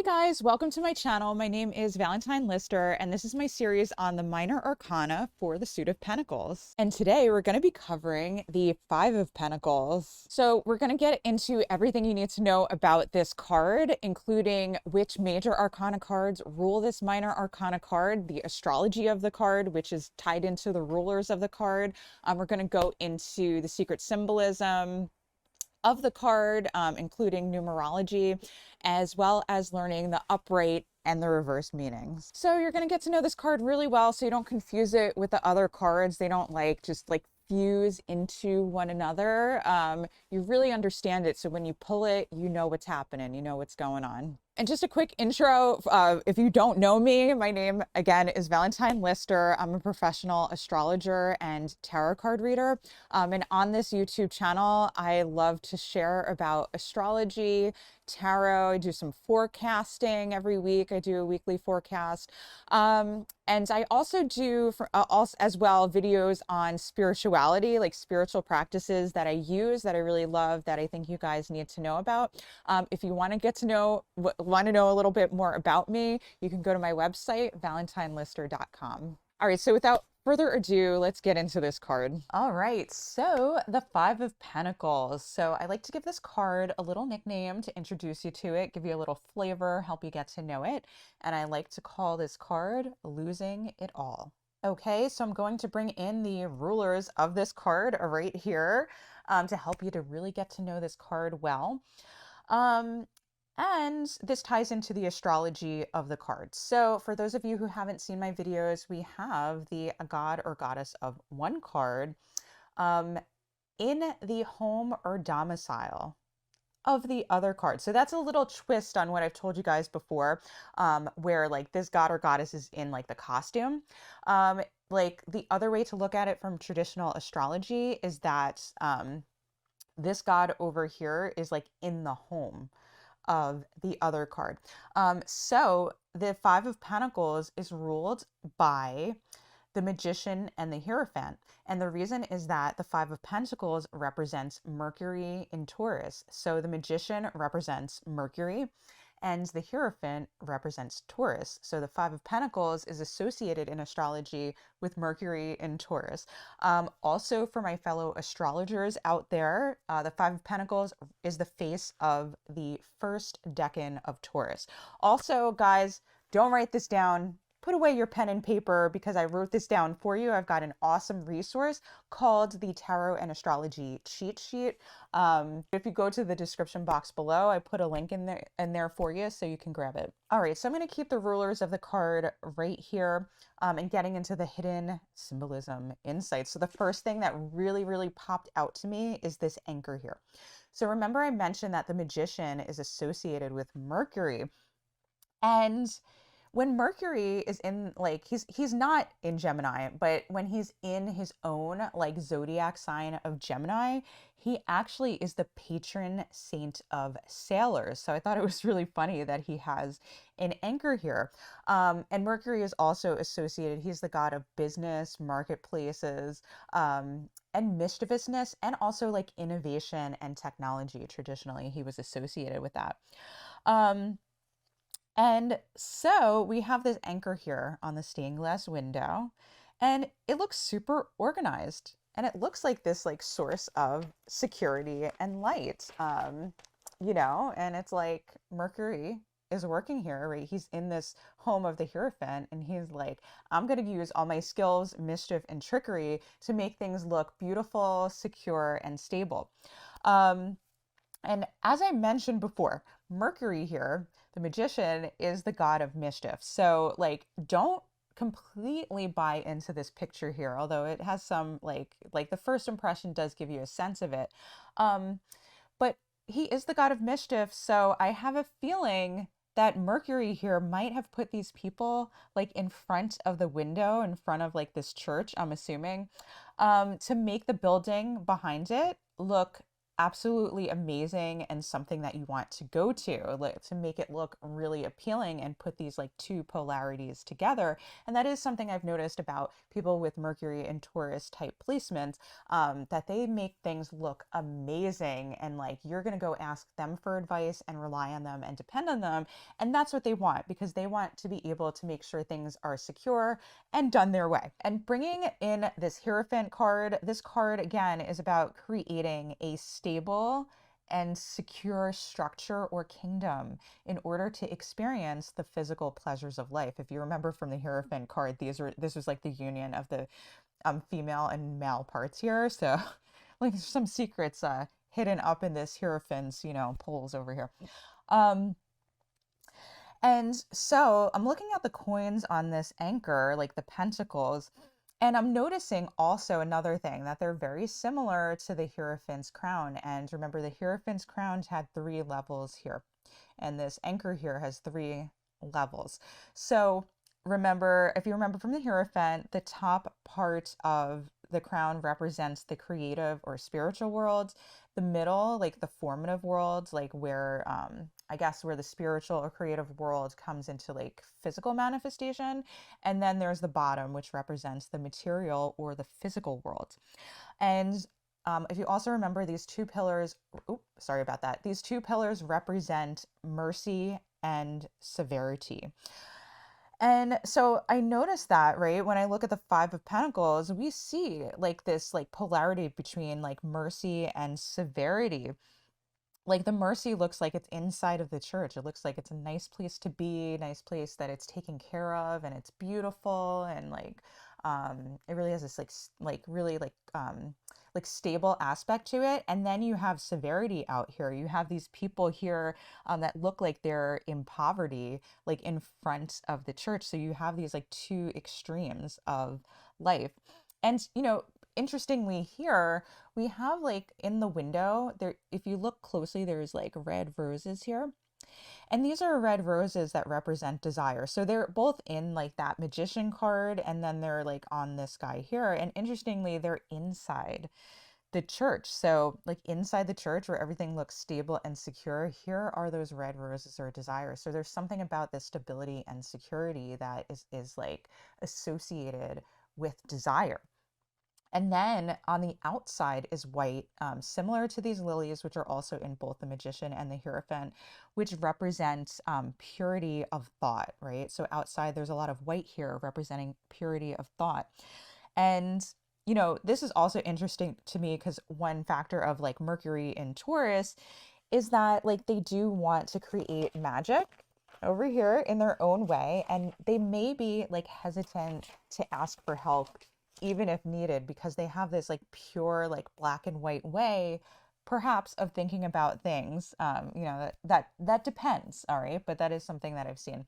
Hey guys, welcome to my channel. My name is Valentine Lister, and this is my series on the minor arcana for the suit of Pentacles. And today we're going to be covering the Five of Pentacles. So we're going to get into everything you need to know about this card, including which major arcana cards rule this minor arcana card, the astrology of the card, which is tied into the rulers of the card. We're going to go into the secret symbolism of the card, including numerology, as well as learning the upright and the reverse meanings. So you're going to get to know this card really well so you don't confuse it with the other cards. They don't just fuse into one another. You really understand it. So when you pull it, you know what's happening, you know what's going on. And just a quick intro, if you don't know me, my name again is Valentine Lister. I'm a professional astrologer and tarot card reader. And on this YouTube channel, I love to share about astrology, tarot. I do some forecasting every week. I do a weekly forecast. And I also do as well videos on spirituality, like spiritual practices that I use, that I really love, that I think you guys need to know about. If you want to know a little bit more about me, you can go to my website, valentinelister.com. All right, so without further ado, let's get into this card. All right, so the Five of Pentacles. So I like to give this card a little nickname to introduce you to it, give you a little flavor, help you get to know it. And I like to call this card Losing It All. Okay, so I'm going to bring in the rulers of this card right here to help you to really get to know this card well. And this ties into the astrology of the cards. So for those of you who haven't seen my videos, we have the god or goddess of one card in the home or domicile of the other card. So that's a little twist on what I've told you guys before, where this god or goddess is in the costume. The other way to look at it from traditional astrology is that this god over here is in the home of the other card. So the Five of Pentacles is ruled by the Magician and the Hierophant. And the reason is that the Five of Pentacles represents Mercury in Taurus. So the Magician represents Mercury and the Hierophant represents Taurus. So the Five of Pentacles is associated in astrology with Mercury in Taurus. Also, for my fellow astrologers out there, the Five of Pentacles is the face of the first decan of Taurus. Also, guys, don't write this down. Put away your pen and paper because I wrote this down for you. I've got an awesome resource called the Tarot and Astrology Cheat Sheet. If you go to the description box below, I put a link in there for you so you can grab it. All right, so I'm going to keep the rulers of the card right here and getting into the hidden symbolism insights. So the first thing that really, really popped out to me is this anchor here. So remember I mentioned that the Magician is associated with Mercury. And when Mercury is in he's not in Gemini, but when he's in his own zodiac sign of Gemini, he actually is the patron saint of sailors. So I thought it was really funny that he has an anchor here. And Mercury is also associated, he's the god of business, marketplaces, and mischievousness, and also innovation and technology. Traditionally, he was associated with that. And so we have this anchor here on the stained glass window, and it looks super organized. And it looks like this source of security and light, and it's Mercury is working here, right? He's in this home of the Hierophant, and he's I'm going to use all my skills, mischief, and trickery to make things look beautiful, secure, and stable. And as I mentioned before, Mercury here, the Magician, is the god of mischief. So don't completely buy into this picture here, although it has some the first impression does give you a sense of it. But he is the god of mischief. So I have a feeling that Mercury here might have put these people in front of the window, in front of this church, I'm assuming, to make the building behind it look absolutely amazing and something that you want to go to, like, to make it look really appealing and put these like two polarities together. And that is something I've noticed about people with Mercury and Taurus type placements, that they make things look amazing, and like you're going to go ask them for advice and rely on them and depend on them. And that's what they want, because they want to be able to make sure things are secure and done their way. And bringing in this Hierophant card, this card again is about creating a stable and secure structure or kingdom in order to experience the physical pleasures of life. If you remember from the Hierophant card, this was like the union of the female and male parts here. So like there's some secrets hidden up in this Hierophant's, poles over here. And so I'm looking at the coins on this anchor, like the pentacles, and I'm noticing also another thing, that they're very similar to the Hierophant's crown. And remember, the Hierophant's crown had 3 levels here, and this anchor here has 3 levels. So remember, if you remember from the Hierophant, the top part of the crown represents the creative or spiritual world. The middle, like the formative world, like where I guess where the spiritual or creative world comes into like physical manifestation. And then there's the bottom, which represents the material or the physical world. And if you also remember, these 2 pillars, sorry about that, these 2 pillars represent mercy and severity. And so I noticed that, right, when I look at the Five of Pentacles, we see like this like polarity between like mercy and severity. Like the mercy looks like it's inside of the church. It looks like it's a nice place to be, nice place that it's taken care of and it's beautiful, and it really has this like really like stable aspect to it. And then you have severity out here. You have these people here that look like they're in poverty, like in front of the church. So you have these like 2 extremes of life. And interestingly here, we have like in the window there, if you look closely, there's like red roses here. And these are red roses that represent desire. So they're both in like that Magician card, and then they're like on this guy here. And interestingly, they're inside the church. So like inside the church where everything looks stable and secure, here are those red roses or desire. So there's something about this stability and security that is like associated with desire. And then on the outside is white, similar to these lilies, which are also in both the Magician and the Hierophant, which represents purity of thought, right? So outside, there's a lot of white here representing purity of thought. And, this is also interesting to me because one factor of like Mercury in Taurus is that like they do want to create magic over here in their own way, and they may be like hesitant to ask for help even if needed, because they have this like pure like black and white way perhaps of thinking about things. That depends, all right, but that is something that I've seen.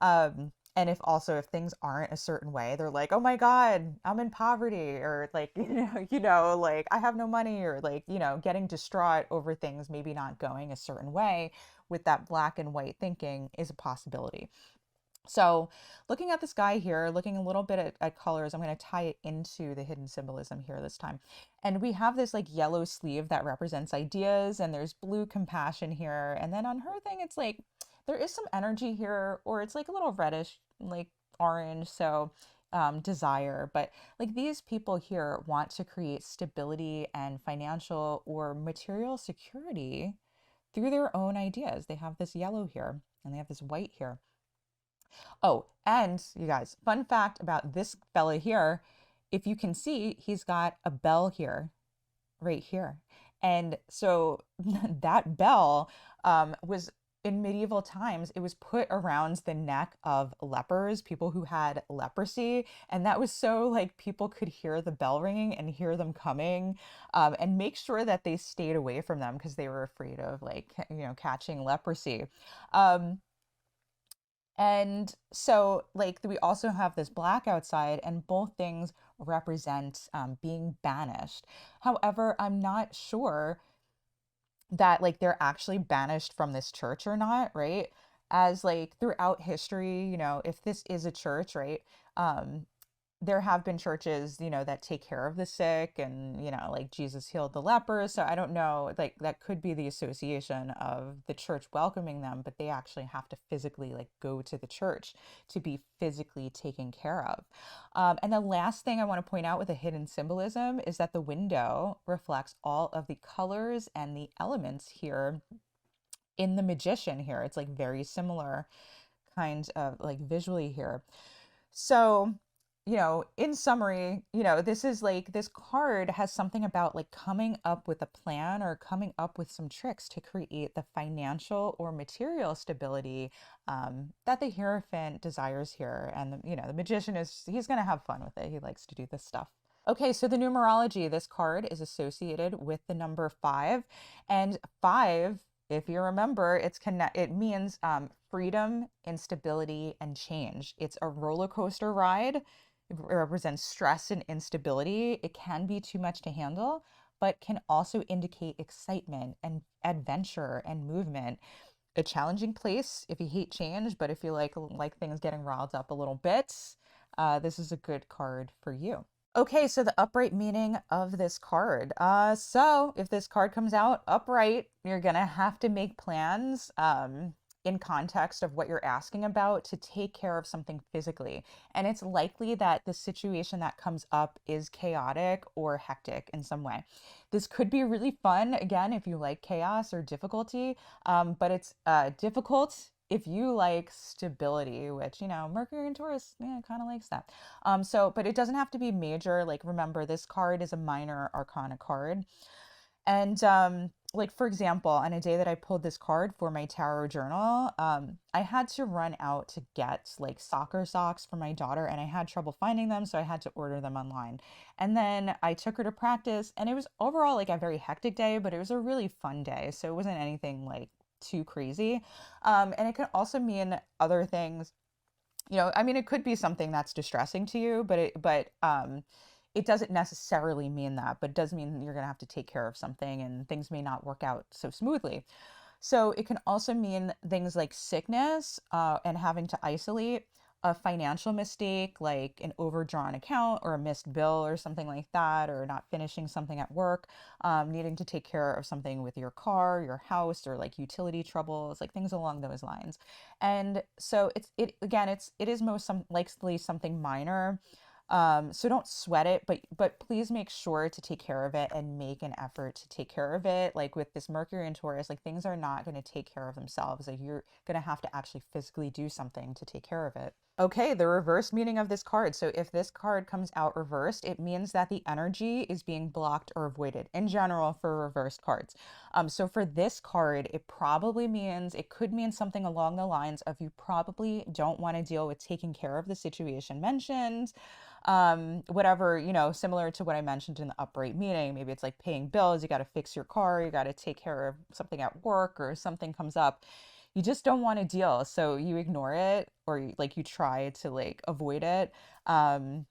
And if things aren't a certain way, they're like, oh my god, I'm in poverty, or like like I have no money, or like getting distraught over things maybe not going a certain way. With that black and white thinking is a possibility. So looking at this guy here, looking a little bit at colors, I'm going to tie it into the hidden symbolism here this time. And we have this like yellow sleeve that represents ideas, and there's blue compassion here. And then on her thing, it's like there is some energy here, or it's like a little reddish, like orange. So desire. But like these people here want to create stability and financial or material security through their own ideas. They have this yellow here and they have this white here. Oh, and you guys, fun fact about this fella here, if you can see, he's got a bell here, right here. And so that bell was in medieval times, it was put around the neck of lepers, people who had leprosy. And that was so like people could hear the bell ringing and hear them coming, and make sure that they stayed away from them because they were afraid of like, catching leprosy. Um, and so, like, we also have this black outside, and both things represent being banished. However, I'm not sure that, like, they're actually banished from this church or not, right? As, like, throughout history, if this is a church, right? Um, there have been churches, that take care of the sick, and, like Jesus healed the lepers. So I don't know, like that could be the association of the church welcoming them, but they actually have to physically like go to the church to be physically taken care of. And the last thing I want to point out with a hidden symbolism is that the window reflects all of the colors and the elements here in the Magician here. It's like very similar kind of like visually here. So, in summary, this is like this card has something about like coming up with a plan or coming up with some tricks to create the financial or material stability that the Hierophant desires here. And, the Magician he's going to have fun with it. He likes to do this stuff. Okay, so the numerology, this card is associated with the number 5, and 5, if you remember, it means freedom, instability, and change. It's a roller coaster ride. It represents stress and instability. It can be too much to handle, but can also indicate excitement and adventure and movement. A challenging place if you hate change, but if you like things getting riled up a little bit, this is a good card for you. Okay, so the upright meaning of this card. So if this card comes out upright, you're gonna have to make plans in context of what you're asking about to take care of something physically. And it's likely that the situation that comes up is chaotic or hectic in some way. This could be really fun, again, if you like chaos or difficulty, but it's difficult if you like stability, which, Mercury and Taurus, kind of likes that. But it doesn't have to be major. Like, remember, this card is a minor arcana card. And like, for example, on a day that I pulled this card for my tarot journal, I had to run out to get like soccer socks for my daughter, and I had trouble finding them, so I had to order them online. And then I took her to practice, and it was overall like a very hectic day, but it was a really fun day. So it wasn't anything like too crazy. And it can also mean other things. It could be something that's distressing to you, but it doesn't necessarily mean that, but it does mean you're going to have to take care of something and things may not work out so smoothly. So it can also mean things like sickness and having to isolate, a financial mistake like an overdrawn account or a missed bill or something like that, or not finishing something at work, needing to take care of something with your car, your house, or like utility troubles, like things along those lines. And so it is most likely something minor. So don't sweat it, but please make sure to take care of it and make an effort to take care of it. Like with this Mercury and Taurus, like things are not going to take care of themselves. Like you're going to have to actually physically do something to take care of it. Okay, the reverse meaning of this card. So if this card comes out reversed, it means that the energy is being blocked or avoided in general for reversed cards. So for this card, it could mean something along the lines of you probably don't want to deal with taking care of the situation mentioned. Whatever, similar to what I mentioned in the upright meaning. Maybe it's like paying bills, you got to fix your car, you got to take care of something at work, or something comes up. You just don't want to deal. So you ignore it, or you try to like avoid it. And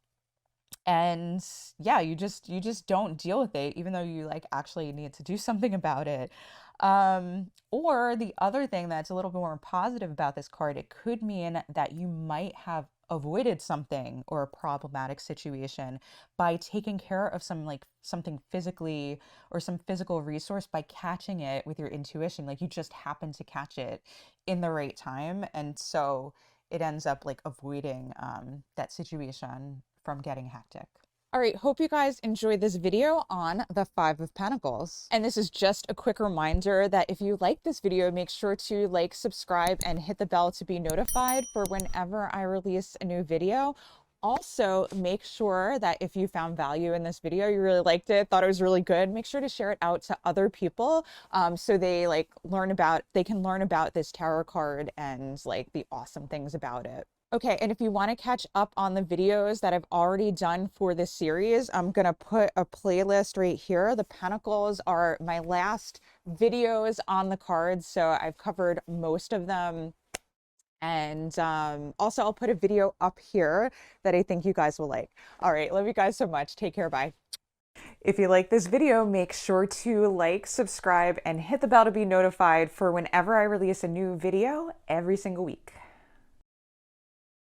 yeah, you just don't deal with it, even though you like actually need to do something about it. Or the other thing that's a little bit more positive about this card, it could mean that you might have avoided something or a problematic situation by taking care of something physically, or some physical resource, by catching it with your intuition. Like you just happen to catch it in the right time, and so it ends up like avoiding that situation from getting hectic. All right, hope you guys enjoyed this video on the Five of Pentacles. And this is just a quick reminder that if you like this video, make sure to like, subscribe, and hit the bell to be notified for whenever I release a new video. Also, make sure that if you found value in this video, you really liked it, thought it was really good, make sure to share it out to other people, so they can learn about this tarot card and like the awesome things about it. Okay, and if you want to catch up on the videos that I've already done for this series, I'm going to put a playlist right here. The Pentacles are my last videos on the cards, so I've covered most of them. And also, I'll put a video up here that I think you guys will like. All right, love you guys so much. Take care, bye. If you like this video, make sure to like, subscribe, and hit the bell to be notified for whenever I release a new video every single week.